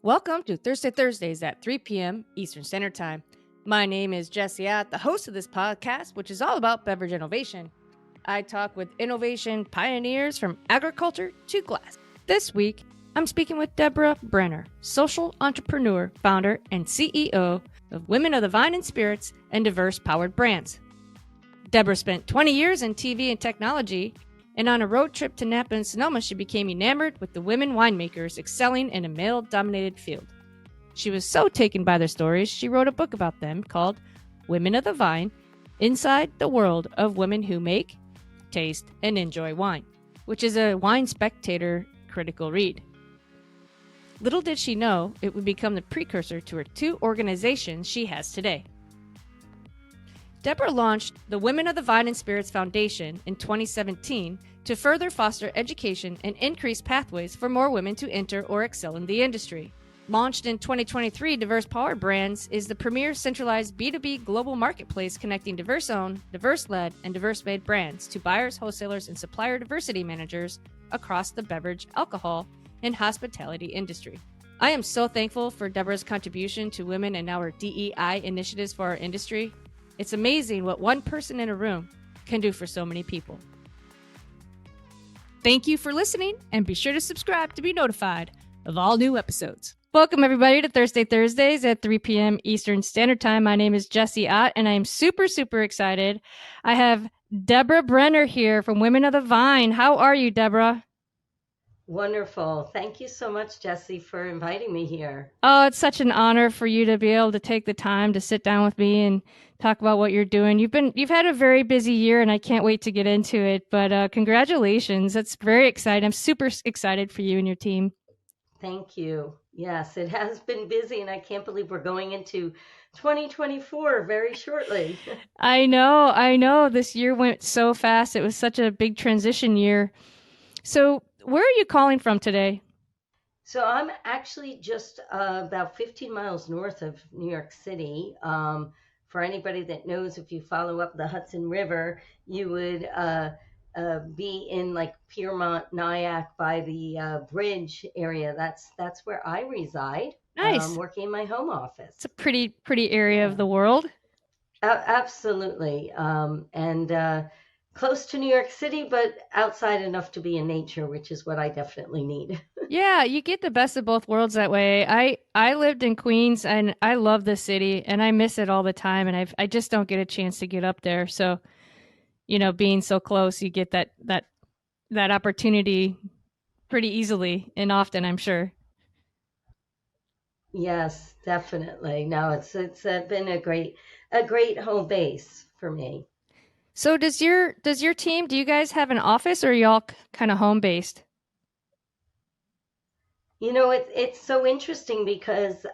Welcome to Thursdays at 3 p.m. Eastern Standard Time. My name is Jessie Ott, the host of this podcast, which is all about beverage innovation. I talk with innovation pioneers from agriculture to glass. This week, I'm speaking with Deborah Brenner, social entrepreneur, founder, and CEO of Women of the Vine and Spirits and Diverse Powered Brands. Deborah spent 20 years in TV and technology, and on a road trip to Napa and Sonoma, she became enamored with the women winemakers excelling in a male-dominated field. She was so taken by their stories, she wrote a book about them called Women of the Vine, Inside the World of Women Who Make, Taste, and Enjoy Wine, which is a Wine Spectator critical read. Little did she know it would become the precursor to her two organizations she has today. Deborah launched the Women of the Vine and Spirits Foundation in 2017 to further foster education and increase pathways for more women to enter or excel in the industry. Launched in 2023, Diverse Powered Brands is the premier centralized B2B global marketplace connecting diverse-owned, diverse-led, and diverse-made brands to buyers, wholesalers, and supplier diversity managers across the beverage, alcohol, and hospitality industry. I am so thankful for Deborah's contribution to women and our DEI initiatives for our industry. It's amazing what one person in a room can do for so many people. Thank you for listening, and be sure to subscribe to be notified of all new episodes. Welcome, everybody, to Thursdays at 3 p.m. Eastern Standard Time. My name is Jessie Ott, and I am super excited. I have Deborah Brenner here from Women of the Vine. How are you, Deborah? Wonderful. Thank you so much, Jessie, for inviting me here. Oh, it's such an honor for you to be able to take the time to sit down with me and talk about what you're doing. You've had a very busy year, and I can't wait to get into it. But congratulations. That's very exciting. I'm super excited for you and your team. Thank you. Yes, it has been busy, and I can't believe we're going into 2024 very shortly. I know. This year went so fast. It was such a big transition year. So where are you calling from today? So I'm actually just about 15 miles north of New York City. For anybody that knows, if you follow up the Hudson River, you would be in like Piermont, Nyack by the bridge area. That's where I reside. Nice. Working in my home office. It's a pretty area of the world. Absolutely. And close to New York City, but outside enough to be in nature, which is what I definitely need. Yeah, you get the best of both worlds that way. I lived in Queens, and I love the city, and I miss it all the time, and I just don't get a chance to get up there. So, being so close, you get that opportunity pretty easily and often, I'm sure. Yes, definitely. No, it's been a great home base for me. So does your team, do you guys have an office, or are y'all kind of home based? It's so interesting because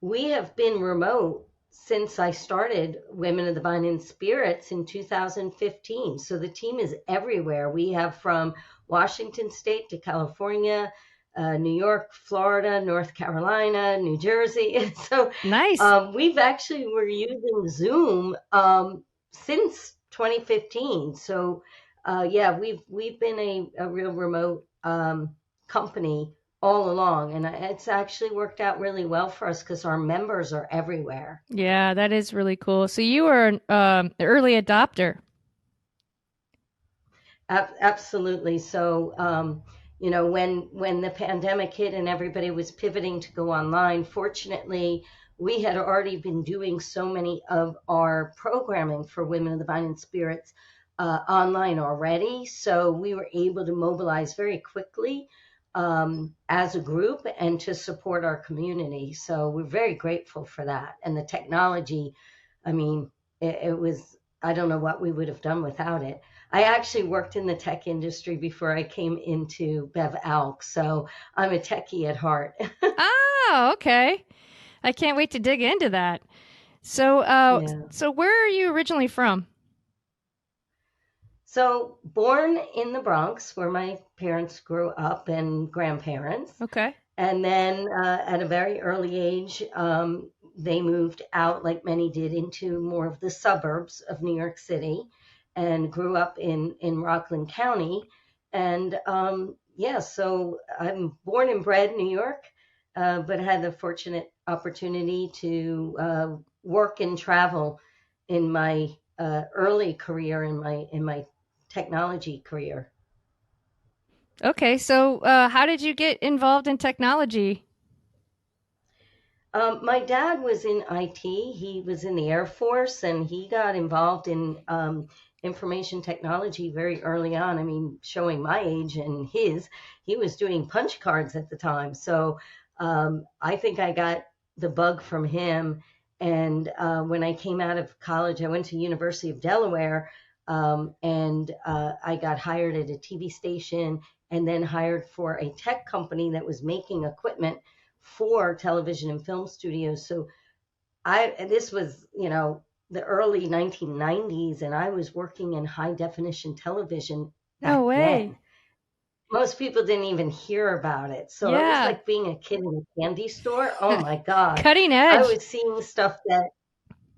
we have been remote since I started Women of the Vine and Spirits in 2015. So the team is everywhere. We have from Washington State to California, New York, Florida, North Carolina, New Jersey. And so nice. We're using Zoom since 2015. So we've been a real remote company all along, and it's actually worked out really well for us because our members are everywhere. Yeah, that is really cool. So you were an early adopter. Absolutely. So when the pandemic hit and everybody was pivoting to go online, fortunately we had already been doing so many of our programming for Women of the Vine and Spirits online already, so we were able to mobilize very quickly as a group and to support our community. So we're very grateful for that. And the technology, I mean, it was, I don't know what we would have done without it. I actually worked in the tech industry before I came into Bev Alk, so I'm a techie at heart. Oh, okay. I can't wait to dig into that. So, So where are you originally from? So born in the Bronx, where my parents grew up and grandparents. Okay. And then at a very early age, they moved out, like many did, into more of the suburbs of New York City and grew up in Rockland County. And so I'm born and bred in New York. but had the fortunate opportunity to work and travel in my early career, in my technology career. Okay, so how did you get involved in technology? My dad was in IT. He was in the Air Force, and he got involved in information technology very early on. I mean, showing my age and his, he was doing punch cards at the time. So I think I got the bug from him. And when I came out of college, I went to University of Delaware, and I got hired at a TV station, and then hired for a tech company that was making equipment for television and film studios. So this was, the early 1990s, and I was working in high definition television No back way. then. Most people didn't even hear about it. So it was Yeah, like being a kid in a candy store. Oh my God. cutting I edge. was seeing stuff that,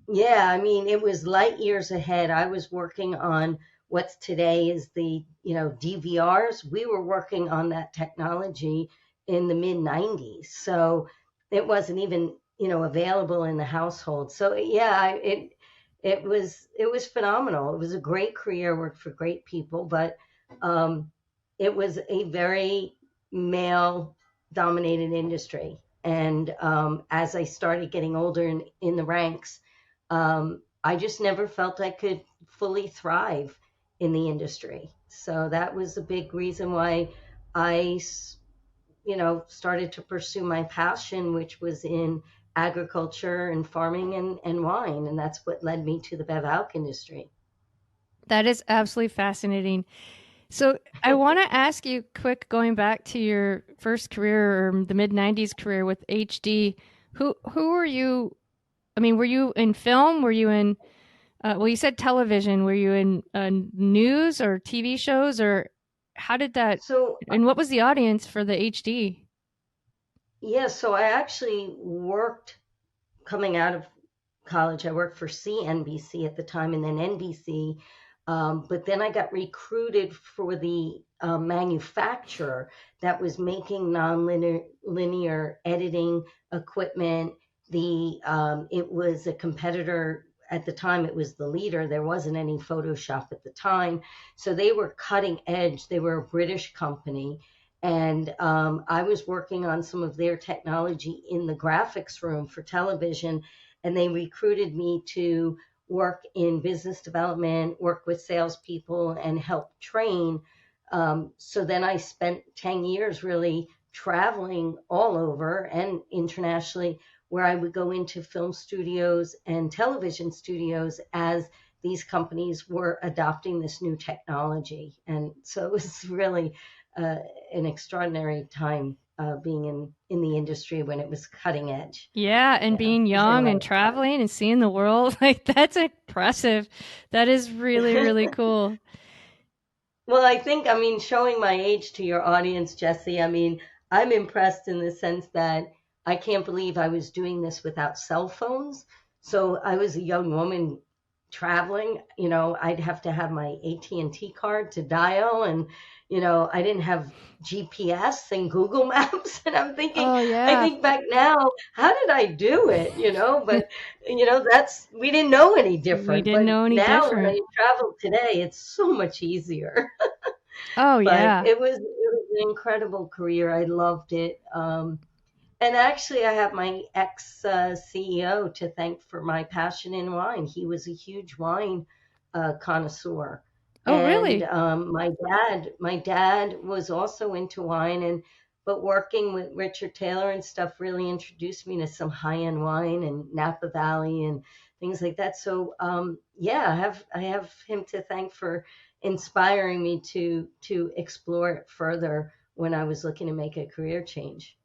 yeah, I mean, it was light years ahead. I was working on what's today is the, DVRs. We were working on that technology in the mid 90s. So it wasn't even, available in the household. So yeah, it was phenomenal. It was a great career, worked for great people, but um, it was a very male dominated industry. And as I started getting older in the ranks, I just never felt I could fully thrive in the industry. So that was a big reason why I, started to pursue my passion, which was in agriculture and farming and wine. And that's what led me to the Bev Alc industry. That is absolutely fascinating. So I want to ask you quick, going back to your first career or the mid '90s career with HD. Who were you? I mean, were you in film? Were you in? Well, you said television. Were you in news or TV shows, or how did that? So, And what was the audience for the HD? yeah, so I actually worked coming out of college. I worked for CNBC at the time and then NBC. But then I got recruited for the manufacturer that was making nonlinear linear editing equipment. It was a competitor at the time. It was the leader. There wasn't any Photoshop at the time, so they were cutting edge. They were a British company, and I was working on some of their technology in the graphics room for television, and they recruited me to work in business development, work with salespeople, and help train. So then I spent 10 years really traveling all over and internationally, where I would go into film studios and television studios as these companies were adopting this new technology. And so it was really uh, an extraordinary time being in the industry when it was cutting edge. Yeah, and Yeah, being it was a young lot and of fun. traveling and seeing the world, like that's impressive. That is really, really cool. Well, I mean, showing my age to your audience, Jesse, I mean, I'm impressed in the sense that I can't believe I was doing this without cell phones. So I was a young woman traveling, I'd have to have my AT&T card to dial, and I didn't have GPS and Google Maps. And Oh I yeah. think back now, how did I do it, but that's, we didn't know any We different. didn't But know any now when different. I travel today, it's so much easier. Oh But yeah. it was an incredible career. I loved it. And actually, I have my ex CEO to thank for my passion in wine. He was a huge wine connoisseur, Oh and really? my dad was also into wine, and but working with Richard Taylor and stuff really introduced me to some high end wine and Napa Valley and things like that. So yeah, I have him to thank for inspiring me to explore it further when I was looking to make a career change.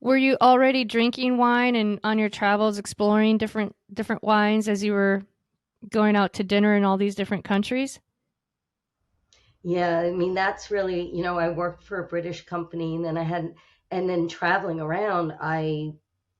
Were you already drinking wine and on your travels exploring different wines as you were going out to dinner in all these different countries? Yeah, I mean, that's really, I worked for a British company, and then traveling around, I,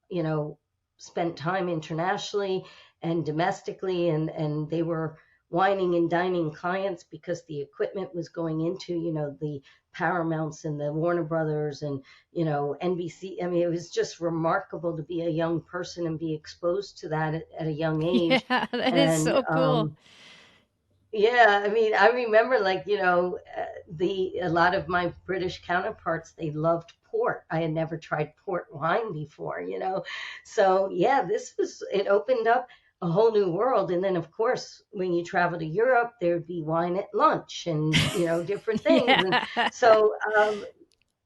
you know, spent time internationally and domestically, and they were wining and dining clients because the equipment was going into, the Paramounts and the Warner Brothers and, NBC. I mean, it was just remarkable to be a young person and be exposed to that at a young age. Yeah, that is And so cool. yeah, I mean, I remember like, the a lot of my British counterparts, they loved port. I had never tried port wine before. So yeah, it opened up a whole new world. And then of course, when you travel to Europe, there'd be wine at lunch and, different things. And Yeah. so,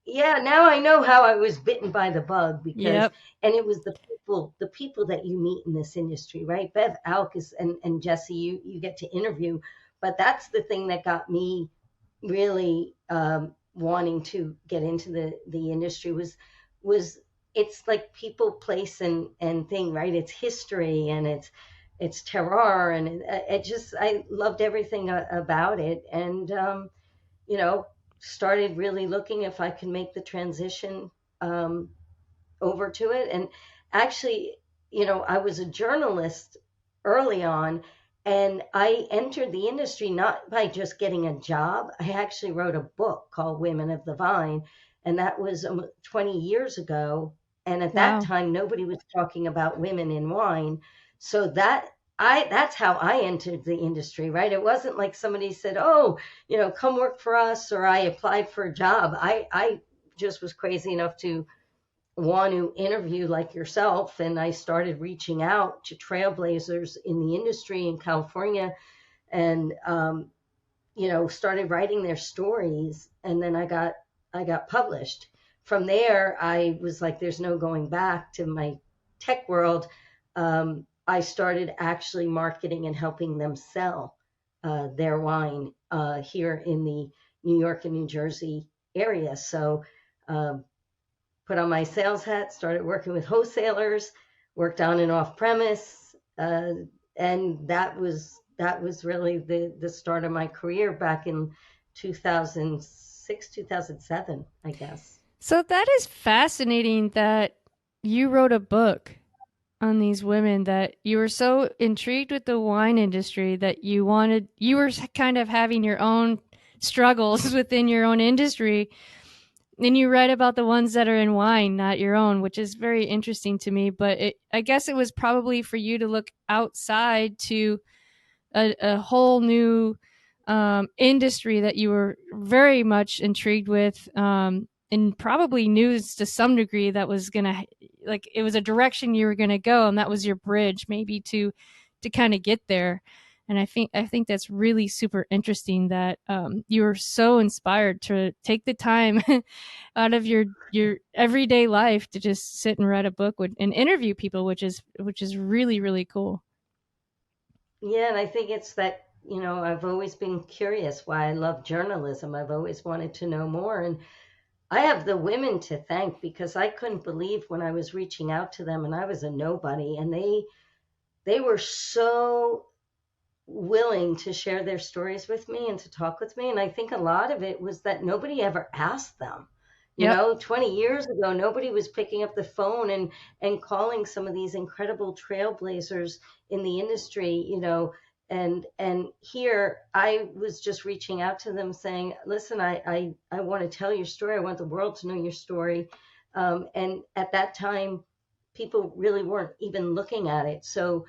yeah, now I know how I was bitten by the bug because, Yep. and it was the people that you meet in this industry, right? Bev Alkis and Jesse, you get to interview, but that's the thing that got me really wanting to get into the industry was it's like people, place, and thing, right? It's history and it's terroir and I loved everything about it. And you know, started really looking if I could make the transition um, over to it. And actually, I was a journalist early on, and I entered the industry not by just getting a job. I actually wrote a book called Women of the Vine, and that was 20 years ago. And at that Wow. time, nobody was talking about women in wine. So that's how I entered the industry, right? It wasn't like somebody said, "Oh, come work for us," or I applied for a job. I just was crazy enough to want to interview like yourself, and I started reaching out to trailblazers in the industry in California, and started writing their stories, and then I got published. From there, I was like, "There's no going back to my tech world." I started actually marketing and helping them sell their wine here in the New York and New Jersey area. So um, put on my sales hat, started working with wholesalers, worked on and off premise, and that was really the start of my career back in 2006, 2007, I guess. So that is fascinating that you wrote a book on these women, that you were so intrigued with the wine industry that you were kind of having your own struggles within your own industry, and you write about the ones that are in wine, not your own, which is very interesting to me. But I guess it was probably for you to look outside to a whole new industry that you were very much intrigued with, and probably knew to some degree that was gonna, like, it was a direction you were gonna go, and that was your bridge maybe to kind of get there. And I think that's really super interesting that you were so inspired to take the time out of your everyday life to just sit and write a book and interview people, which is really really cool. Yeah, and I think it's that, I've always been curious why I love journalism. I've always wanted to know more. And I have the women to thank because I couldn't believe when I was reaching out to them and I was a nobody, and they were so willing to share their stories with me and to talk with me. And I think a lot of it was that nobody ever asked them. Yep. 20 years ago, nobody was picking up the phone and calling some of these incredible trailblazers in the industry, and here I was just reaching out to them saying, "Listen, I want to tell your story. I want the world to know your story." And at that time, people really weren't even looking at it. So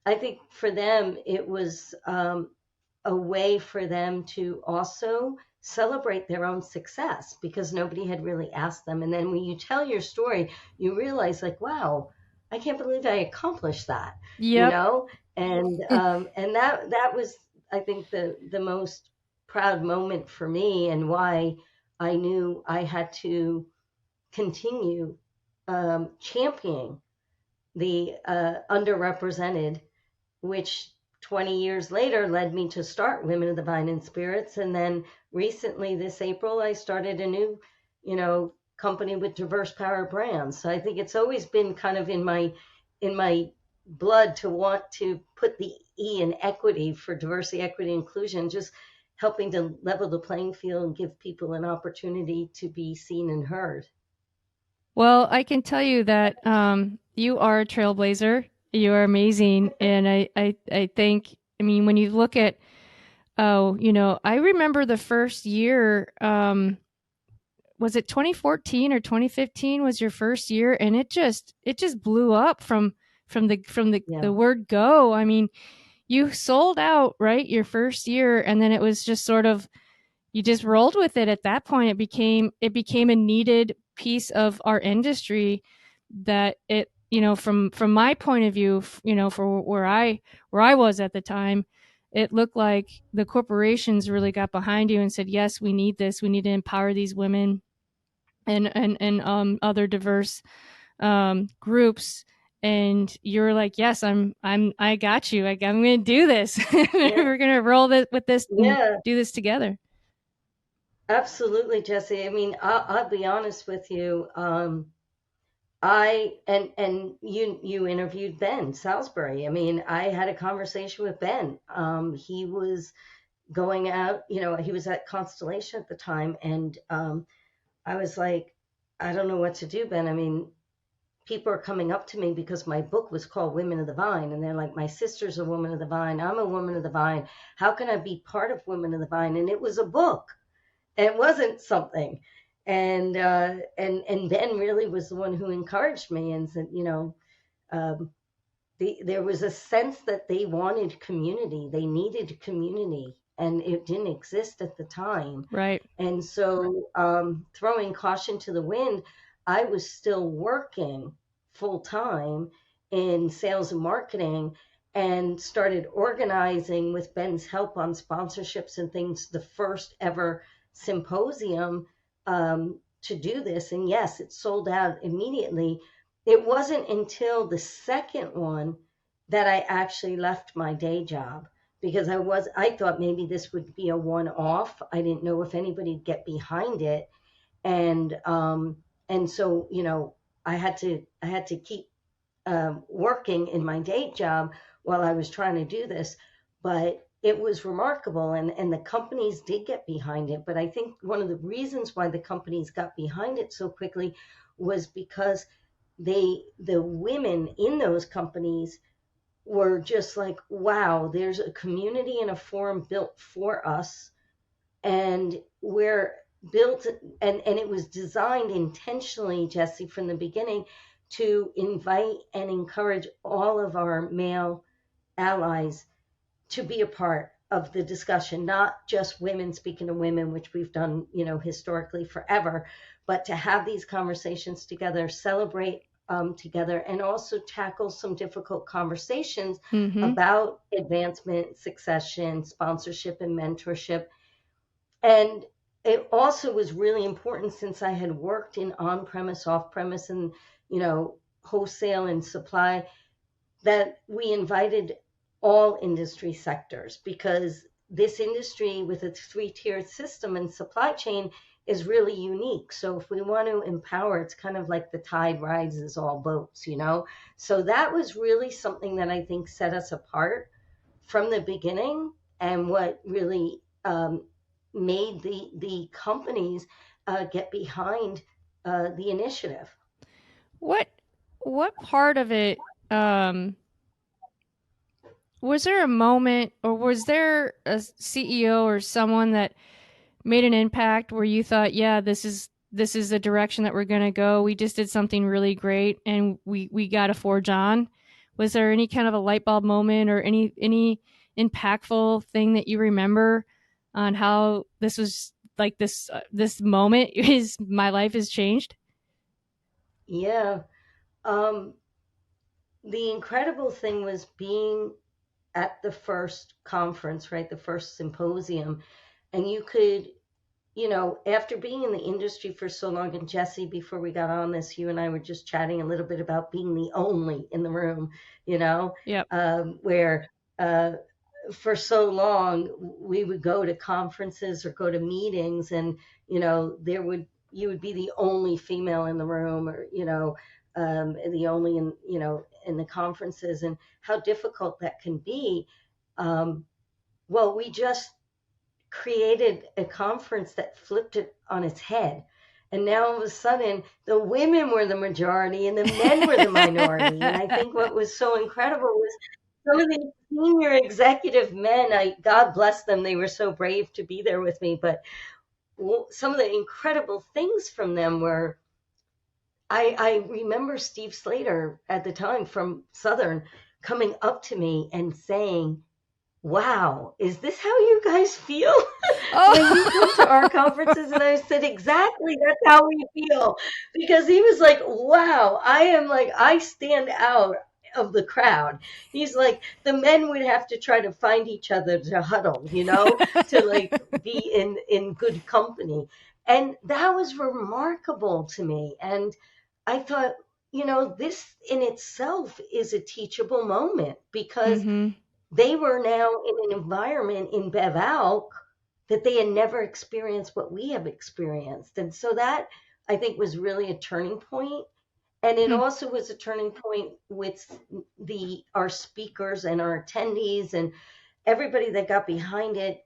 I think for them, it was a way for them to also celebrate their own success because nobody had really asked them. And then when you tell your story, you realize, like, wow, I can't believe I accomplished that, you Yep. know? And that was, I think, the most proud moment for me, and why I knew I had to continue championing the underrepresented, which 20 years later led me to start Women of the Vine and Spirits. And then recently, this April, I started a new, company with Diverse Power Brands. So I think it's always been kind of in my blood to want to put the E in equity for diversity, equity, inclusion, just helping to level the playing field and give people an opportunity to be seen and heard. Well, I can tell you that you are a trailblazer. You are amazing, and I think I mean, when you look at, oh, I remember the first year, was it 2014 or 2015 was your first year, and it just blew up from the Yeah. word go. I mean, you sold out, right, your first year, and then it was just sort of, you just rolled with it. At that point, it became a needed piece of our industry, that it, from my point of view, for where I was at the time, it looked like the corporations really got behind you and said, yes, we need this, we need to empower these women and other diverse groups. And you're like, yes, I got you, like, I'm gonna do this. Yeah. We're gonna roll this with this and Yeah. do this together. Absolutely, Jesse. I mean, I'll be honest with you. And you interviewed Ben Salisbury. I mean, I had a conversation with Ben. He was going out, he was at Constellation at the time, and I was like, I don't know what to do, Ben. I mean, people are coming up to me because my book was called Women of the Vine, and they're like, my sister's a woman of the vine. I'm a woman of the vine. How can I be part of Women of the Vine? And it was a book. It wasn't something. And Ben really was the one who encouraged me and said, um, there was a sense that they wanted community, they needed community, and it didn't exist at the time. Right. And so, throwing caution to the wind, I was still working full time in sales and marketing, and started organizing with Ben's help on sponsorships and things, the first ever symposium to do this. And yes, it sold out immediately. It wasn't until the second one that I actually left my day job, because I thought maybe this would be a one off. I didn't know if anybody'd get behind it. And so, I had to keep working in my day job while I was trying to do this. But it was remarkable, and the companies did get behind it. But I think one of the reasons why the companies got behind it so quickly was because the women in those companies were just like, wow, there's a community and a forum built for us, and we're built, and it was designed intentionally, Jesse, from the beginning, to invite and encourage all of our male allies to be a part of the discussion, not just women speaking to women, which we've done, historically forever, but to have these conversations together, celebrate together, and also tackle some difficult conversations Mm-hmm. about advancement, succession, sponsorship, and mentorship. And it also was really important, since I had worked in on premise, off premise, and, wholesale and supply, that we invited all industry sectors, because this industry with its three-tiered system and supply chain is really unique. So if we want to empower, it's kind of like the tide rises all boats. So that was really something that I think set us apart from the beginning, and what really made the companies get behind the initiative. What part of it, um was there a moment, or was there a CEO or someone that made an impact where you thought, yeah, this is the direction that we're going to go. We just did something really great, and we got to forge on. Was there any kind of a light bulb moment, or any impactful thing that you remember on how this was like, this moment is my life has changed? Yeah. Um, the incredible thing was being at the first conference, right? The first symposium. And you could, after being in the industry for so long, and Jesse, before we got on this, you and I were just chatting a little bit about being the only in the room, Yep. where for so long we would go to conferences or go to meetings, and you would be the only female in the room, or the only in the conferences, and how difficult that can be. Um, well, we just created a conference that flipped it on its head. And now all of a sudden, the women were the majority and the men were the minority. And I think what was so incredible was some of the senior executive men, God bless them, they were so brave to be there with me. But some of the incredible things from them were, I remember Steve Slater at the time from Southern coming up to me and saying, "Wow, is this how you guys feel when you come to our conferences?" And I said, "Exactly, that's how we feel." Because he was like, "Wow, I stand out of the crowd." He's like, the men would have to try to find each other to huddle, to like be in good company. And that was remarkable to me. And I thought, this in itself is a teachable moment, because Mm-hmm. they were now in an environment in Bev-Alc that they had never experienced what we have experienced. And so that, I think, was really a turning point. And it Hmm. also was a turning point with our speakers and our attendees and everybody that got behind it,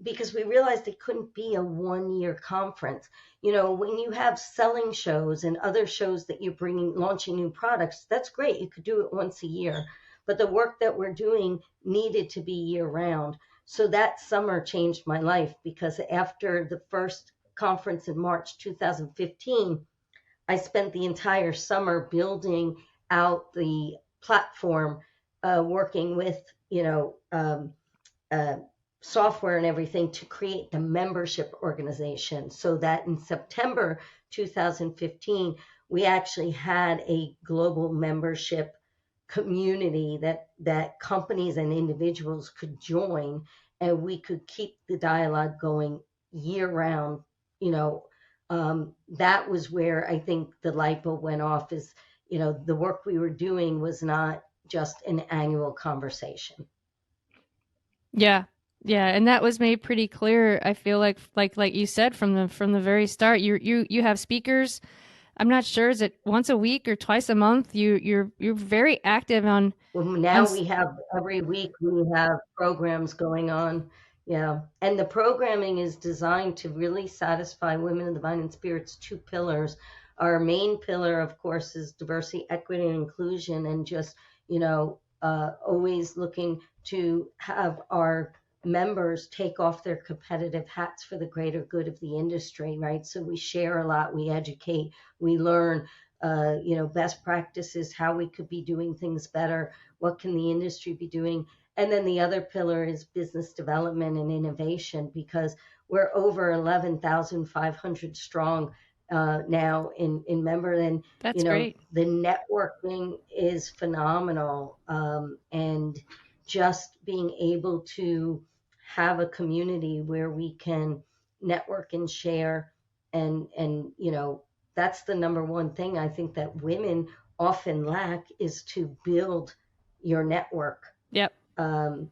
because we realized it couldn't be a 1 year conference. When you have selling shows and other shows that you're launching new products, that's great. You could do it once a year. But the work that we're doing needed to be year round. So that summer changed my life, because after the first conference in March 2015, I spent the entire summer building out the platform, working with, uh, software and everything to create the membership organization, so that in September 2015, we actually had a global membership community that companies and individuals could join, and we could keep the dialogue going year round. That was where I think the light bulb went off, is, the work we were doing was not just an annual conversation. Yeah. Yeah, and that was made pretty clear. I feel like you said from the very start. You have speakers. I'm not sure, is it once a week or twice a month? You're very active Well, on now we have every week we have programs going on. Yeah. And the programming is designed to really satisfy women in the Vine and Spirit's two pillars. Our main pillar, of course, is diversity, equity, and inclusion, and just, always looking to have our members take off their competitive hats for the greater good of the industry, right? So we share a lot, we educate, we learn, best practices, how we could be doing things better, what can the industry be doing. And then the other pillar is business development and innovation, because we're over 11,500 strong now in member. And That's great. the networking is phenomenal, and just being able to have a community where we can network and share, and that's the number one thing I think that women often lack, is to build your network, Yep. um,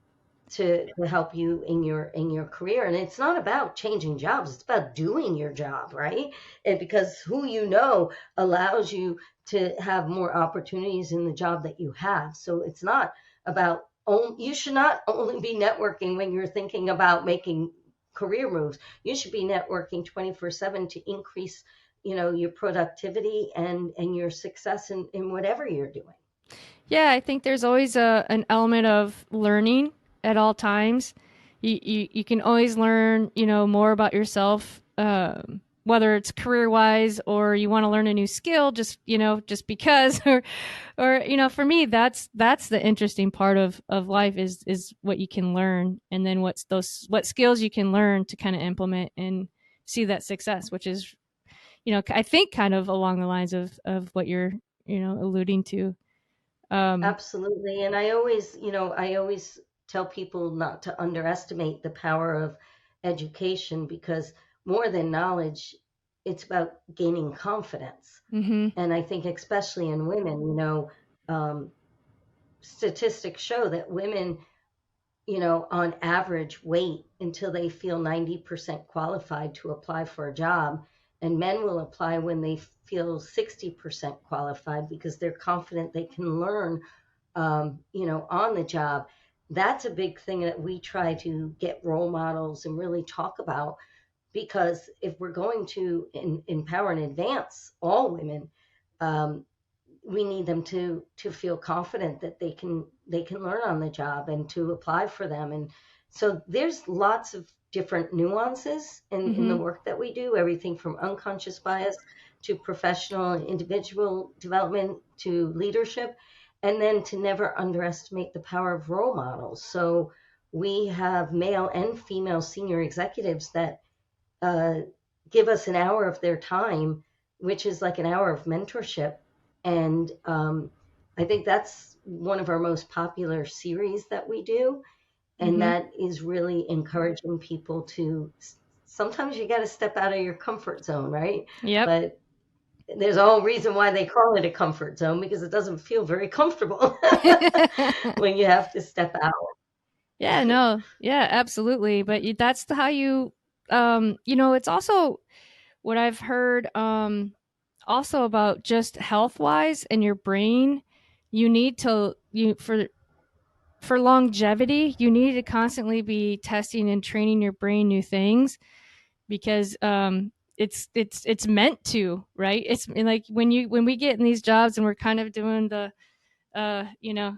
to help you in your career. And it's not about changing jobs, it's about doing your job, right? And because who allows you to have more opportunities in the job that you have. So it's not about, you should not only be networking when you're thinking about making career moves. You should be networking 24/7 to increase, your productivity and your success in whatever you're doing. Yeah, I think there's always an element of learning at all times. You can always learn, more about yourself, whether it's career wise or you want to learn a new skill, just because, or for me, that's the interesting part of life is what you can learn, and then what skills you can learn to kind of implement and see that success, which is, I think kind of along the lines of what you're, alluding to. Um, Absolutely. And I always tell people not to underestimate the power of education, because more than knowledge, it's about gaining confidence. mhm. And I think especially in women, um, statistics show that women, on average, wait until they feel 90% qualified to apply for a job. And men will apply when they feel 60% qualified, because they're confident they can learn, on the job. That's a big thing that we try to get role models and really talk about, because if we're going to empower and advance all women, um, we need them to feel confident that they can learn on the job and to apply for them. And so there's lots of different nuances in the Mm-hmm. work that we do, everything from unconscious bias to professional and individual development to leadership, and then to never underestimate the power of role models. So we have male and female senior executives that uh, give us an hour of their time, which is like an hour of mentorship. And I think that's one of our most popular series that we do. And Mm-hmm. that is really encouraging people to sometimes you got to step out of your comfort zone, right? Yep. But there's a whole reason why they call it a comfort zone, because it doesn't feel very comfortable when you have to step out. Yeah, no. Yeah, absolutely. But that's how you it's also what I've heard also about just health-wise and your brain, you need to you for longevity, you need to constantly be testing and training your brain new things because it's meant to, right? It's like when we get in these jobs and we're kind of doing the you know,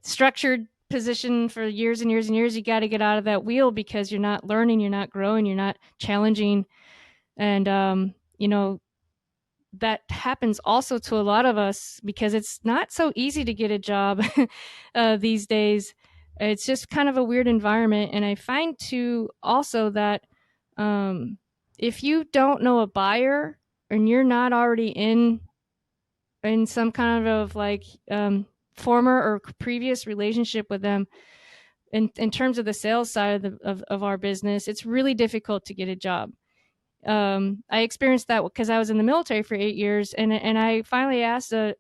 structured position for years and years and years, you got to get out of that wheel because you're not learning, you're not growing, you're not challenging. And that happens also to a lot of us because it's not so easy to get a job these days. It's just kind of a weird environment. And I find too also that um, if you don't know a buyer and you're not already in some kind of like former or previous relationship with them, in terms of the sales side of our business, it's really difficult to get a job. I experienced that because I was in the military for 8 years, and I finally asked a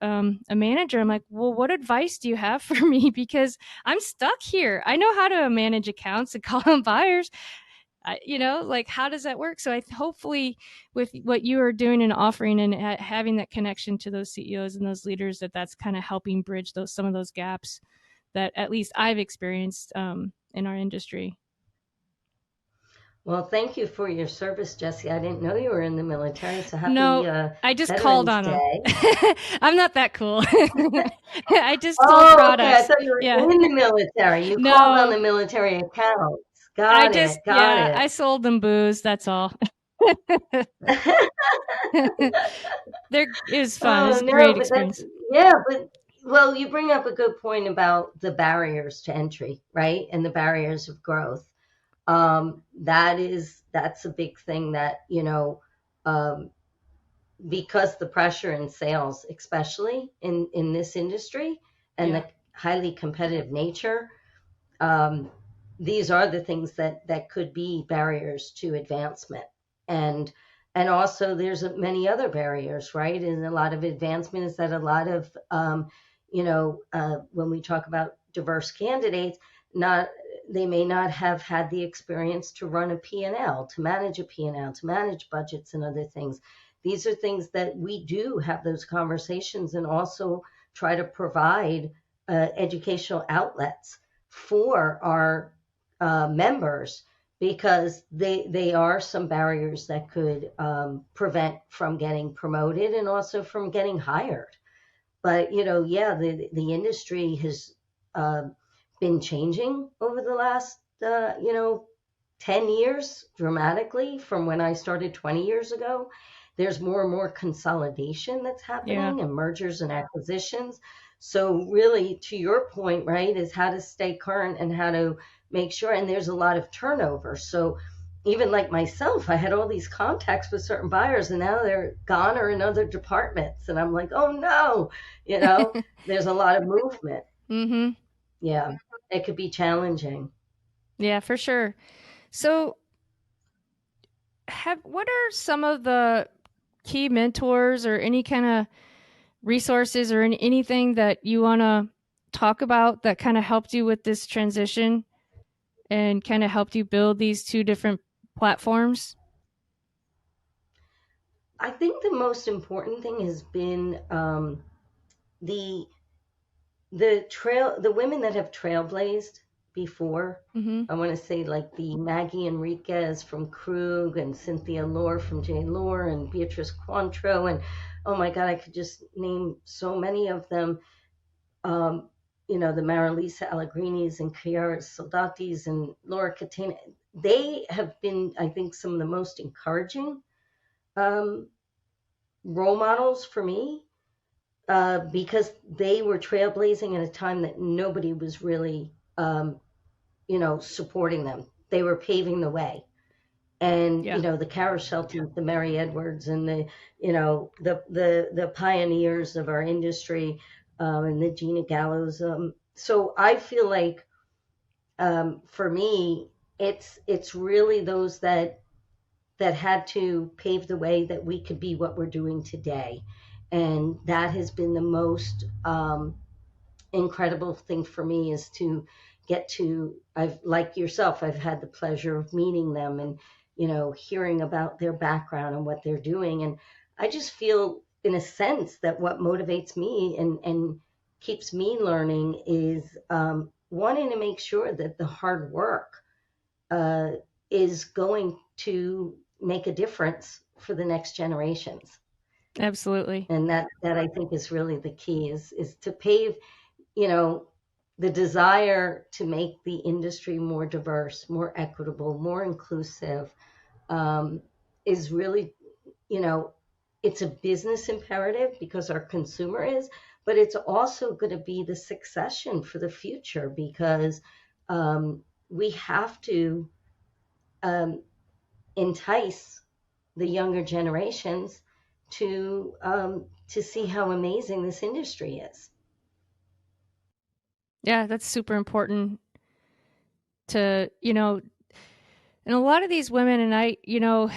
manager. I'm like, well, what advice do you have for me? Because I'm stuck here. I know how to manage accounts and call them buyers. Like how does that work? So I hopefully with what you are doing and offering and having that connection to those CEOs and those leaders, that's kind of helping bridge those some of those gaps that at least I've experienced in our industry. Well, thank you for your service, Jesse. I didn't know you were in the military, so happy No, I just called Veterans on them. Day. I'm not that cool. I just sold Oh, okay. I products. thought you Yeah. were in the military. You called on No, the military accounts. I Got just, it. Got yeah, it. I sold them booze. That's all. There is fun. Oh, It's a no, great but that's, experience. yeah, but, well, you bring up a good point about the barriers to entry, right? And the barriers of growth. That's a big thing that, um, because the pressure in sales, especially in this industry and Yeah. the highly competitive nature, um, these are the things that could be barriers to advancement. And and also there's many other barriers, right? And a lot of advancement is that a lot of when we talk about diverse candidates, not they may not have had the experience to run a P&L, to manage a P&L, to manage budgets and other things. These are things that we do have those conversations and also try to provide educational outlets for our members, because they are some barriers that could prevent from getting promoted and also from getting hired. But yeah, the industry has uh, been changing over the last 10 years dramatically from when I started 20 years ago. There's more and more consolidation that's Yeah. happening and mergers and acquisitions. So, really, to your point, right, is how to stay current and how to make sure. And there's a lot of turnover. So, even like myself, I had all these contacts with certain buyers and now they're gone or in other departments. And I'm like, oh no, there's a lot of movement. Mhm. Yeah, it could be challenging. Yeah, for sure. So, have what are some of the key mentors or any kind of resources or anything that you want to talk about that kind of helped you with this transition and kind of helped you build these two different platforms? I think the most important thing has been the the women that have trailblazed before. Mm-hmm. I want to say like the Maggie Enriquez from Krug and Cynthia Lohr from J. Lohr and Beatrice Cointreau. And oh my God, I could just name so many of them. Um, the Marilisa Allegrinis and Chiara Soldatis and Laura Catena. They have been, I think, some of the most encouraging um, role models for me, because they were trailblazing at a time that nobody was really, supporting them. They were paving the way. And, Yeah. the Cara Sheltons, the Mary Edwards, and the pioneers of our industry, and the Gina Gallows. So I feel like, for me, it's really those that had to pave the way that we could be what we're doing today. And that has been the most incredible thing for me, is to get to, I've, like yourself, I've had the pleasure of meeting them and, hearing about their background and what they're doing. And I just feel, in a sense, that what motivates me and keeps me learning is, wanting to make sure that the hard work uh, is going to make a difference for the next generations. Absolutely. And that I think is really the key, is to pave, you know, the desire to make the industry more diverse, more equitable, more inclusive, um, is really, you know, it's a business imperative because our consumer is, but it's also going to be the succession for the future, because we have to um, entice the younger generations to see how amazing this industry is. Yeah, that's super important to, and a lot of these women, and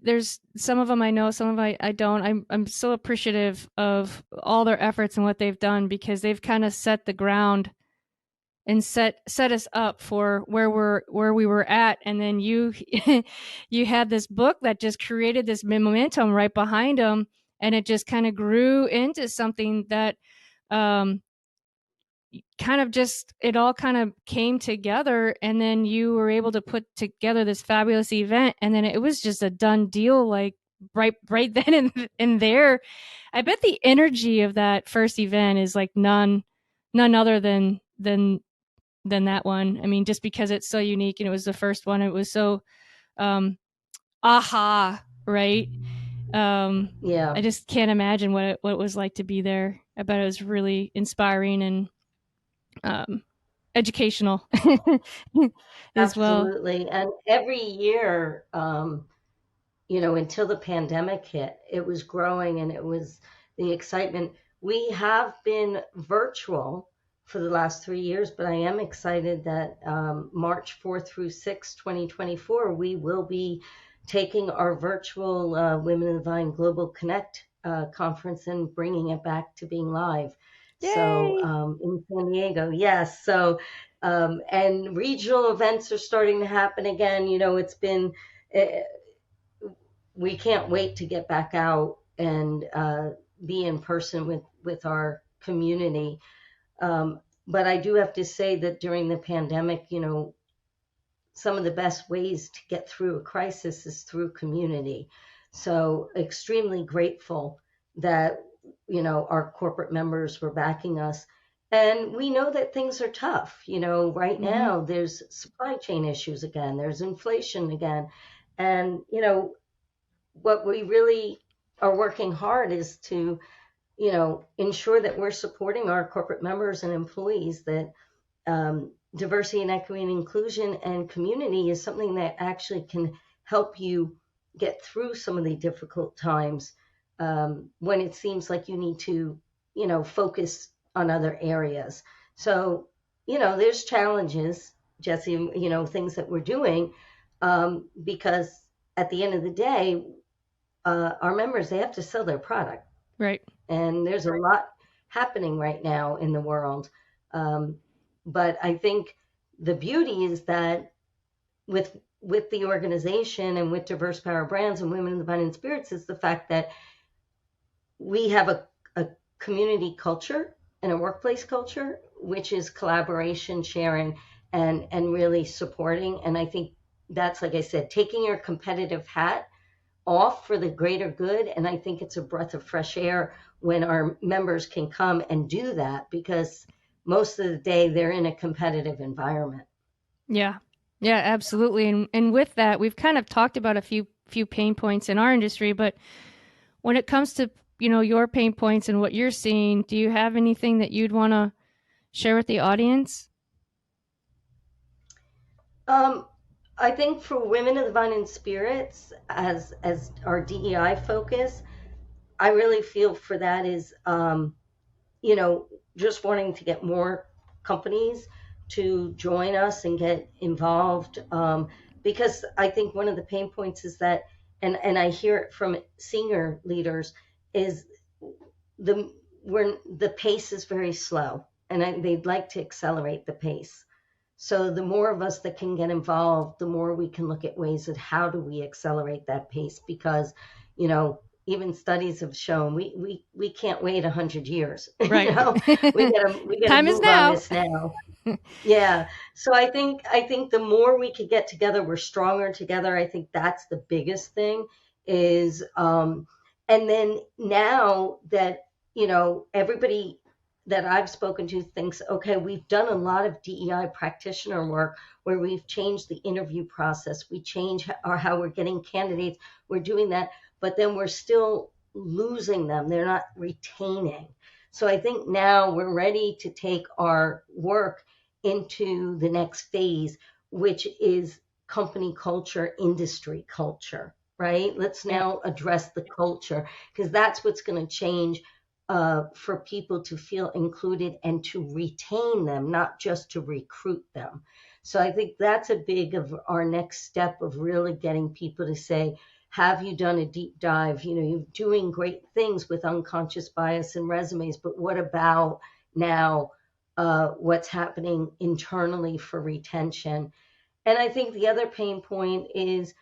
there's some of them I know, some of them I don't. I'm so appreciative of all their efforts and what they've done, because they've kind of set the ground and set us up for where we were at. And then you you had this book that just created this momentum right behind them, and it just kind of grew into something that um kind of just, it all kind of came together, and then you were able to put together this fabulous event, and then it was just a done deal, like right then and there. I bet the energy of that first event is like none other than that one. I mean, just because it's so unique and it was the first one, it was so um aha, right? Yeah, I just can't imagine what it was like to be there. I bet it was really inspiring and um educational as well. absolutely. And every year, until the pandemic hit, it was growing, and it was the excitement. We have been virtual for the last 3 years, but I am excited that March 4th through 6th, 2024, we will be taking our virtual Women in the Vine Global Connect conference and bringing it back to being live. So Yay! in San Diego, yes. So, and regional events are starting to happen again. It's been, eh, we can't wait to get back out and be in person with our community. But I do have to say that during the pandemic, some of the best ways to get through a crisis is through community. So extremely grateful that, our corporate members were backing us. And we know that things are tough. Right Mm-hmm. now there's supply chain issues again, there's inflation again. And, what we really are working hard is to, ensure that we're supporting our corporate members and employees, that diversity and equity and inclusion and community is something that actually can help you get through some of the difficult times, when it seems like you need to, focus on other areas. So, there's challenges, Jesse, things that we're doing, because at the end of the day, our members, they have to sell their product, Right. and there's a lot happening right now in the world. Um, but I think the beauty is that with the organization and with Diverse Power Brands and Women in the Vine and Spirits, is the fact that we have a community culture in a workplace culture, which is collaboration, sharing, and really supporting. And I think that's, like I said, taking your competitive hat off for the greater good. And I think it's a breath of fresh air when our members can come and do that, because most of the day they're in a competitive environment. Yeah. Yeah, absolutely. And with that, we've kind of talked about a few pain points in our industry, but when it comes to, your pain points and what you're seeing, do you have anything that you'd want to share with the audience? Um, I think for women of the vine and spirits, as our DEI focus, I really feel for that is, you know, just wanting to get more companies to join us and get involved. Because I think one of the pain points is that, and I hear it from senior leaders, is the when the pace is very slow, and they'd like to accelerate the pace. So the more of us that can get involved, the more we can look at ways of how do we accelerate that pace, because, even studies have shown we can't wait 100 years. Right. We gotta Time is move on now. this now. Yeah. So I think the more we could get together, we're stronger together. I think that's the biggest thing is and then now that, everybody that I've spoken to thinks, okay, we've done a lot of DEI practitioner work where we've changed the interview process. We change how we're getting candidates. We're doing that, but then we're still losing them. They're not retaining. So I think now we're ready to take our work into the next phase, which is company culture, industry culture, right? Let's Yep. now address the culture, because that's what's going to change for people to feel included and to retain them, not just to recruit them. So I think that's a big of our next step of really getting people to say, have you done a deep dive? You're doing great things with unconscious bias and resumes, but what about now what's happening internally for retention? And I think the other pain point is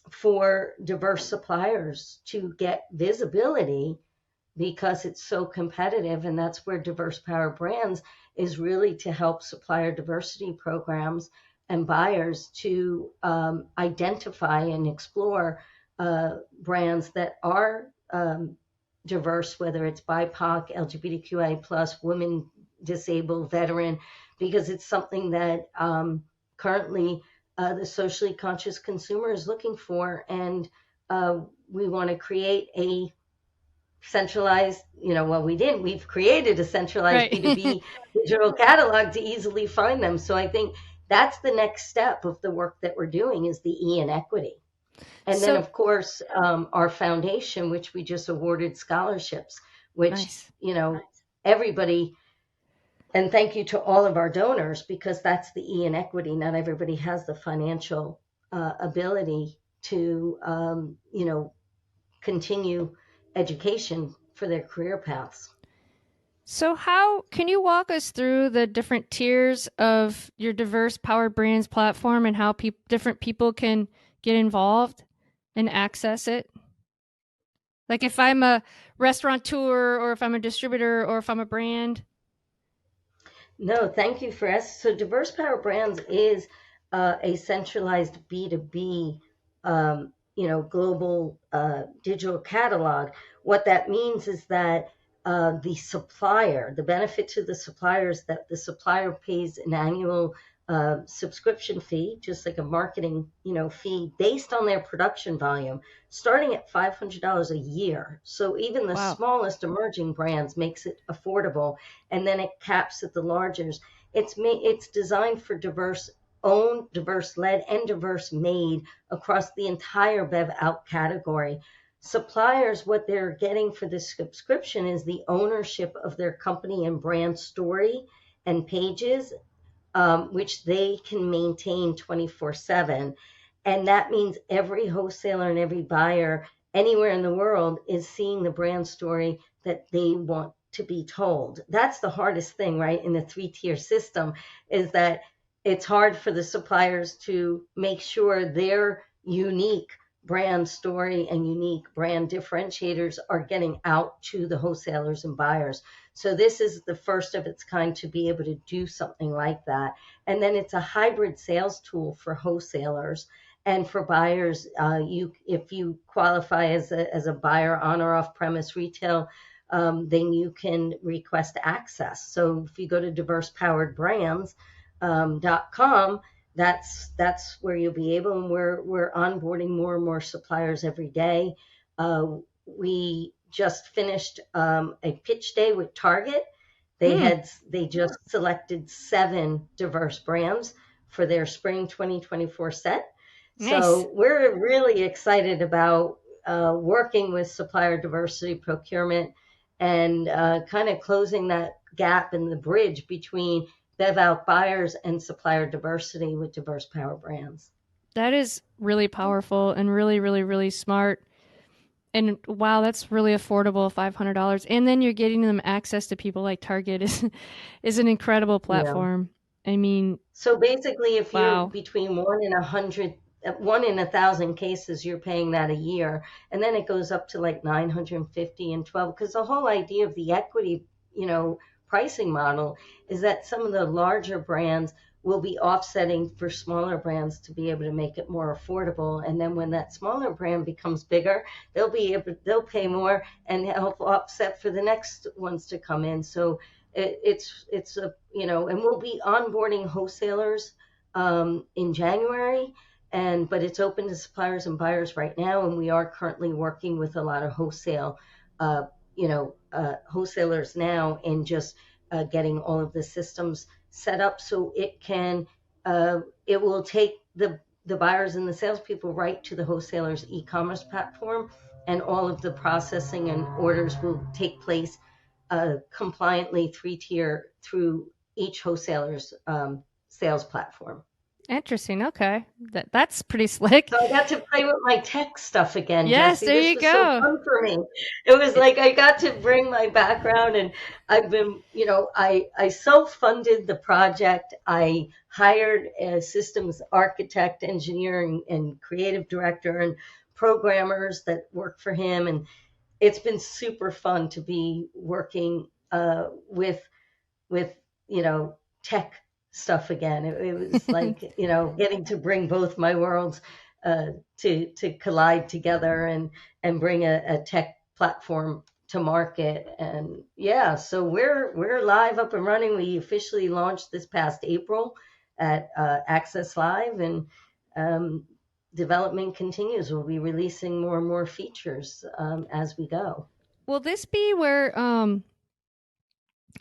for diverse suppliers to get visibility, because it's so competitive. And that's where Diverse Power Brands is really to help supplier diversity programs and buyers to identify and explore brands that are diverse, whether it's BIPOC, LGBTQIA plus, women, disabled, veteran, because it's something that currently the socially conscious consumer is looking for. And we want to create a centralized, well, we've created a centralized Right. B2B digital catalog to easily find them. So I think that's the next step of the work that we're doing, is the E in equity. And then, So of course, our foundation, which we just awarded scholarships, which, nice. Everybody, and thank you to all of our donors, because that's the E in equity. Not everybody has the financial ability to, continue education for their career paths. So how can you walk us through the different tiers of your diverse power brands platform and how different people can get involved and access it? Like if I'm a restaurateur or if I'm a distributor or if I'm a brand. No, thank you for asking. So, Diverse Power Brands is a centralized B2B, global digital catalog. What that means is that the benefit to the supplier is that the supplier pays an annual subscription fee, just like a marketing, fee based on their production volume, starting at $500 a year. So even the Wow. smallest emerging brands makes it affordable, and then it caps at the largest. It's designed for diverse owned, diverse led, and diverse made across the entire Bev Out category. Suppliers, what they're getting for this subscription is the ownership of their company and brand story and pages, which they can maintain 24/7. And that means every wholesaler and every buyer anywhere in the world is seeing the brand story that they want to be told. That's the hardest thing, right? In the 3-tier system, is that it's hard for the suppliers to make sure their unique brand story and unique brand differentiators are getting out to the wholesalers and buyers. So this is the first of its kind to be able to do something like that. And then it's a hybrid sales tool for wholesalers and for buyers. If you qualify as a buyer on or off premise retail, then you can request access. So if you go to diversepoweredbrands.com, that's where you'll be able, and we're onboarding more and more suppliers every day. We just finished a pitch day with Target. They just selected 7 diverse brands for their spring 2024 set. Nice. So we're really excited about working with supplier diversity procurement and kind of closing that gap in the bridge between bev out buyers and supplier diversity with diverse power brands. That is really powerful and really, really, really smart. And wow, that's really affordable, $500. And then you're getting them access to people like Target is an incredible Yeah. platform. I mean, So basically, if you're wow. between 1 in 1,000 cases, you're paying that a year, and then it goes up to like 950 and 12. Because the whole idea of the equity, pricing model is that some of the larger brands will be offsetting for smaller brands to be able to make it more affordable. And then when that smaller brand becomes bigger, they'll pay more and help offset for the next ones to come in. So it's a and we'll be onboarding wholesalers in January, but it's open to suppliers and buyers right now, and we are currently working with a lot of wholesalers now, and just getting all of the systems set up so it will take the buyers and the salespeople right to the wholesalers e-commerce platform, and all of the processing and orders will take place compliantly 3-tier through each wholesaler's sales platform. Interesting. Okay. That's pretty slick. So I got to play with my tech stuff again, Yes, Jesse. there This you was so go. fun for me. It was like I got to bring my background, and I've been, I self-funded the project. I hired a systems architect, engineer, and creative director and programmers that work for him. And it's been super fun to be working with tech stuff again. It was like getting to bring both my worlds to collide together and bring a tech platform to market. And yeah, so we're live, up and running. We officially launched this past April at Access Live, and development continues. We'll be releasing more and more features as we go. Will this be where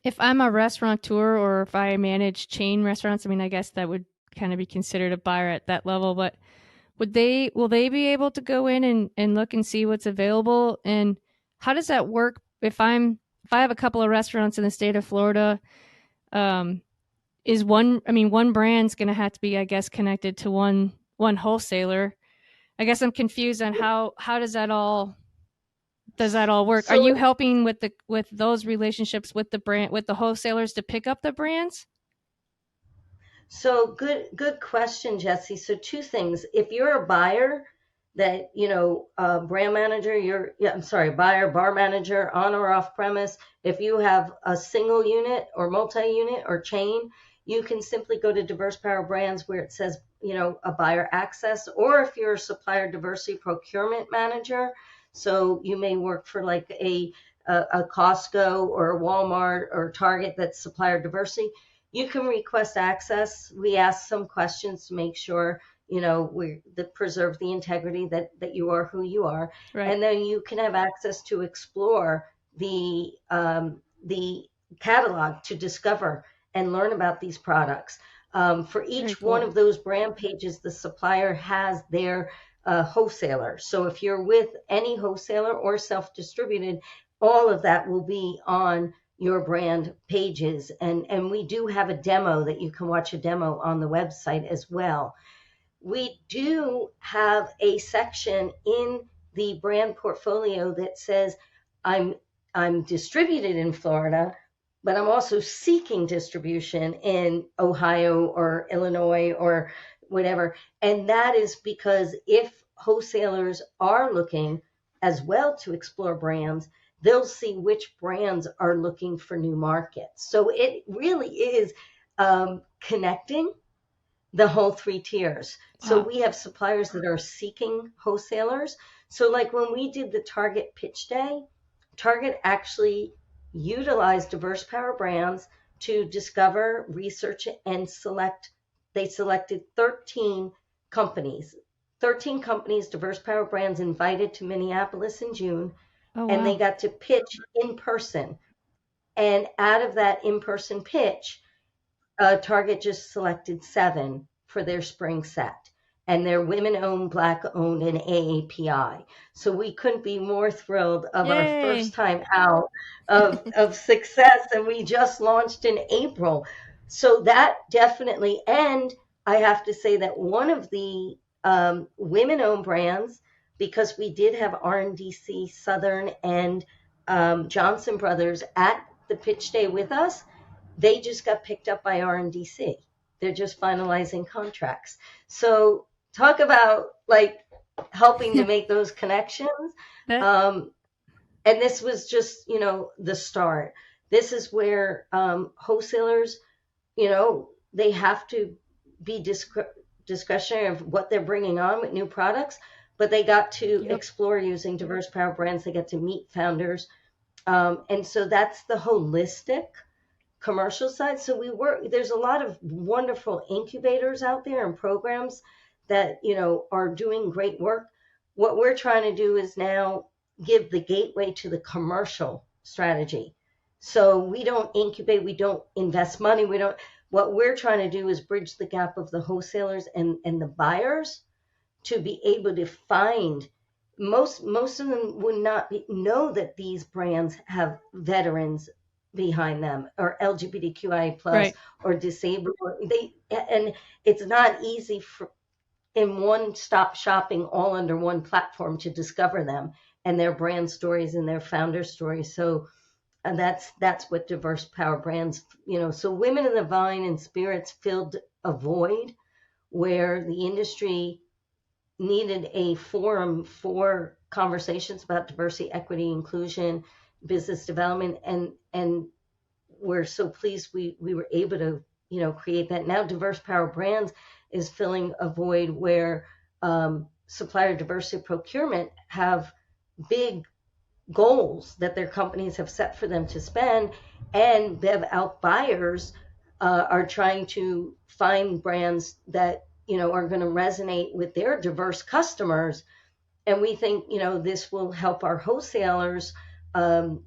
if I'm a restaurateur or if I manage chain restaurants, I mean, I guess that would kind of be considered a buyer at that level, but will they be able to go in and look and see what's available? And how does that work if I have a couple of restaurants in the state of Florida? Is one brand's going to have to be, I guess, connected to one wholesaler. I guess I'm confused on how does that all work? Are So you helping with those relationships with the wholesalers to pick up the brands? So good question, Jesse. So two things. If you're a buyer that, brand manager, I'm sorry, buyer, bar manager, on or off premise, if you have a single unit or multi-unit or chain, you can simply go to Diverse Power Brands where it says, a buyer access, or if you're a supplier diversity procurement manager, so you may work for like a Costco or a Walmart or Target that's supplier diversity, you can request access. We ask some questions to make sure, we that preserve the integrity that you are who you are. Right. And then you can have access to explore the catalog to discover and learn about these products. For Very each one cool. of those brand pages, the supplier has their wholesaler. So if you're with any wholesaler or self-distributed, all of that will be on your brand pages. And we do have a demo that you can watch a demo on the website as well. We do have a section in the brand portfolio that says I'm distributed in Florida, but I'm also seeking distribution in Ohio or Illinois or whatever. And that is because if wholesalers are looking as well to explore brands, they'll see which brands are looking for new markets. So it really is connecting the whole three tiers. So Wow. we have suppliers that are seeking wholesalers. So like when we did the Target pitch day, Target actually utilized diverse power brands to discover, research, and select. They selected 13 companies. 13 companies, diverse power brands invited to Minneapolis in June, Oh, and they wow. got to pitch in person. And out of that in person pitch, Target just selected 7 for their spring set, and they're women-owned, Black-owned, and AAPI. So we couldn't be more thrilled of our first Yay. time out of success, and we just launched in April. So that definitely, and I have to say that one of the women-owned brands, because we did have R&DC Southern and Johnson Brothers at the pitch day with us, they just got picked up by R&DC. They're just finalizing contracts. So talk about like helping to make those connections. That Um, and this was just, the start. This is where wholesalers, they have to be discretionary of what they're bringing on with new products, but they got to Yep. explore using diverse power brands. They get to meet founders. And so that's the holistic commercial side. So there's a lot of wonderful incubators out there and programs that, are doing great work. What we're trying to do is now give the gateway to the commercial strategy. So we don't incubate, we don't invest money, what we're trying to do is bridge the gap of the wholesalers and the buyers to be able to find. Most of them would not know that these brands have veterans behind them, or LGBTQI plus, Right. or disabled. And it's not easy for in one stop shopping all under one platform to discover them and their brand stories and their founder stories. So that's what diverse power brands, so Women in the Vine and Spirits filled a void where the industry needed a forum for conversations about diversity, equity, inclusion, business development, and we're so pleased we were able to create that. Now diverse power brands is filling a void where supplier diversity procurement have big goals that their companies have set for them to spend, and bev out buyers are trying to find brands that are going to resonate with their diverse customers. And we think this will help our wholesalers, um,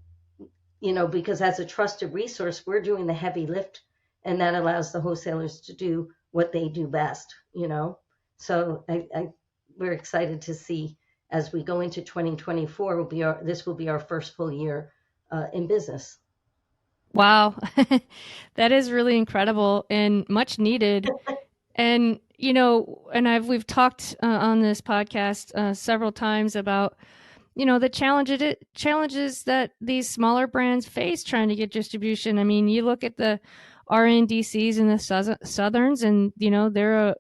because as a trusted resource, we're doing the heavy lift, and that allows the wholesalers to do what they do best. So we're excited to see as we go into 2024. This will be our first full year in business. Wow. That is really incredible and much needed. And we've talked on this podcast several times about the challenges that these smaller brands face trying to get distribution. I mean, you look at the RNDCs and the Southerns, and they're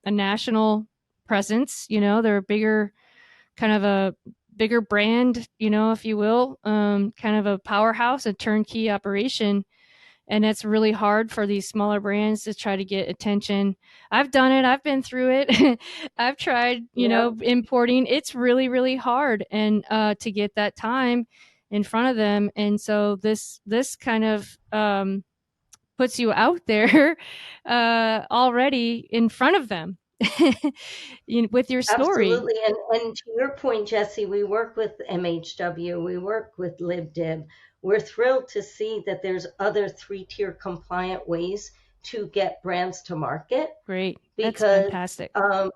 a national presence. They're a bigger kind of a bigger brand, if you will, kind of a powerhouse, a turnkey operation. And it's really hard for these smaller brands to try to get attention. I've done it. I've been through it. I've tried, Yeah, importing. It's really, really hard, and to get that time in front of them. And so this kind of puts you out there already in front of them with your story. absolutely. And to your point, Jesse, we work with MHW, we work with LibDib. We're thrilled to see that there's other three-tier compliant ways to get brands to market, Great. That's because fantastic. and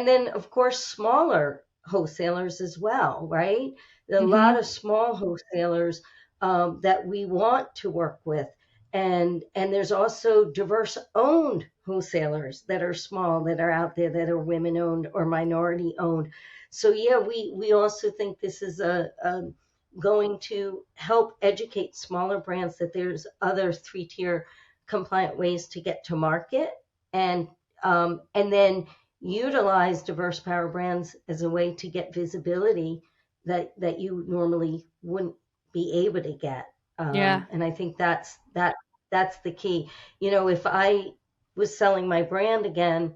then of course smaller wholesalers as well, right? A Mm-hmm. lot of small wholesalers that we want to work with, and there's also diverse owned wholesalers that are small, that are out there, that are women owned or minority owned. So yeah, we also think this is a going to help educate smaller brands that there's other three-tier compliant ways to get to market, and then utilize diverse power brands as a way to get visibility that you normally wouldn't be able to get. Yeah. And I think that's the key. If I was selling my brand again,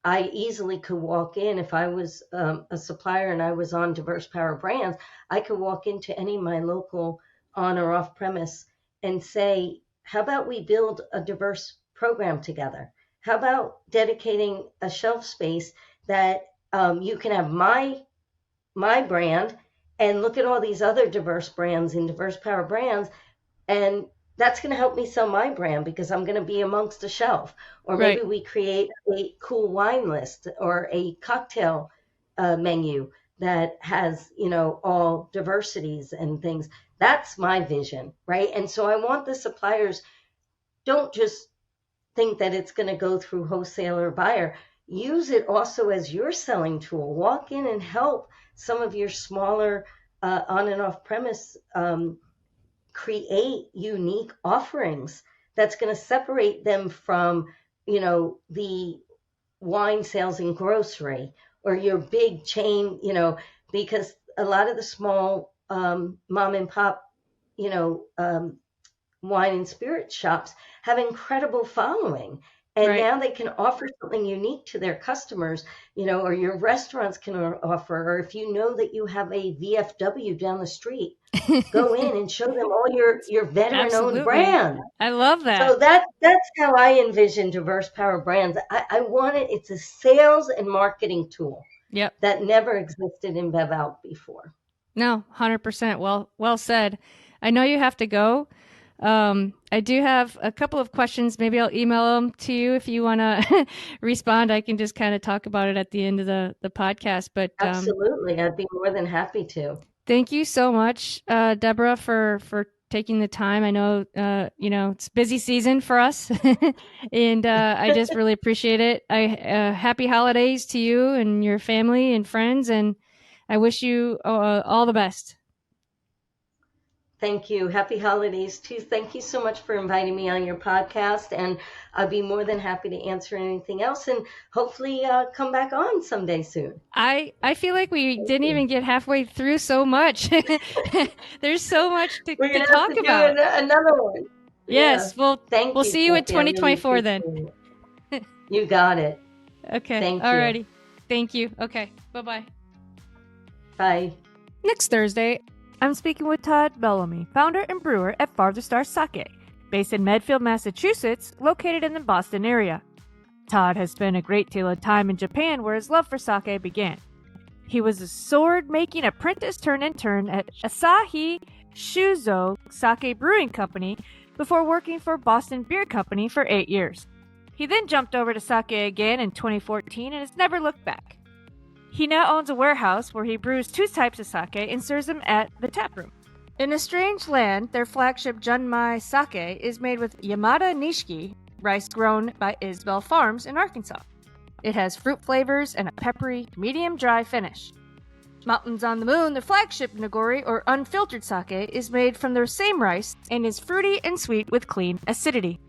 I easily could walk in. If I was a supplier and I was on diverse power brands, I could walk into any of my local on or off premise and say, how about we build a diverse program together? How about dedicating a shelf space that you can have my brand and look at all these other diverse brands and diverse power brands, and that's going to help me sell my brand because I'm going to be amongst a shelf. Or maybe Right. we create a cool wine list or a cocktail menu that has, all diversities and things. That's my vision, right? And so I want the suppliers, don't just think that it's going to go through wholesaler or buyer. Use it also as your selling tool. Walk in and help some of your smaller on and off premise create unique offerings that's going to separate them from, the wine sales in grocery or your big chain, because a lot of the small mom and pop, you know, um, wine and spirit shops have incredible following. And Right. now they can offer something unique to their customers, or your restaurants can offer, or if you know that you have a VFW down the street, go in and show them all your veteran owned Absolutely. brands. I love that. So that's how I envision diverse power brands. I want it's a sales and marketing tool Yep. that never existed in BevOut before. No, 100%. Well said. I know you have to go. I do have a couple of questions. Maybe I'll email them to you if you want to respond. I can just kind of talk about it at the end of the podcast. But Absolutely. I'd be more than happy to. thank you so much, Deborah, for taking the time. I know, it's busy season for us, and I just really appreciate it. Happy holidays to you and your family and friends, and I wish you all the best. Thank you. Happy holidays too. Thank you so much for inviting me on your podcast, and I'll be more than happy to answer anything else and hopefully come back on someday soon. I feel like we Thank didn't you. even get halfway through so much. There's so much to We're gonna have to talk do about. another one. Yeah. Yes, well, Thank we'll you, see you in Jesse. I really 2024 then. appreciate it. You got it. Okay, Thank you. alrighty. Thank you. Okay, bye-bye. Bye. Next Thursday, I'm speaking with Todd Bellamy, founder and brewer at Farther Star Sake, based in Medfield, Massachusetts, located in the Boston area. Todd has spent a great deal of time in Japan where his love for sake began. He was a sword-making apprentice turned intern at Asahi Shuzo Sake Brewing Company before working for Boston Beer Company for 8 years. He then jumped over to sake again in 2014 and has never looked back. He now owns a warehouse where he brews 2 types of sake and serves them at the taproom. In a strange land, their flagship Junmai sake is made with Yamada Nishiki, rice grown by Isbell Farms in Arkansas. It has fruit flavors and a peppery, medium dry finish. Mountains on the Moon, the flagship Nagori or unfiltered sake, is made from the same rice and is fruity and sweet with clean acidity.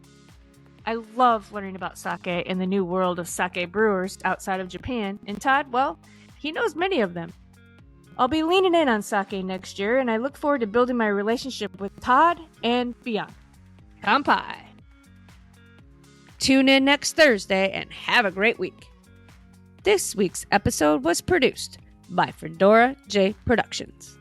I love learning about sake and the new world of sake brewers outside of Japan, and Todd, well, he knows many of them. I'll be leaning in on sake next year, and I look forward to building my relationship with Todd and beyond. Kanpai! Tune in next Thursday and have a great week. This week's episode was produced by Fedora J Productions.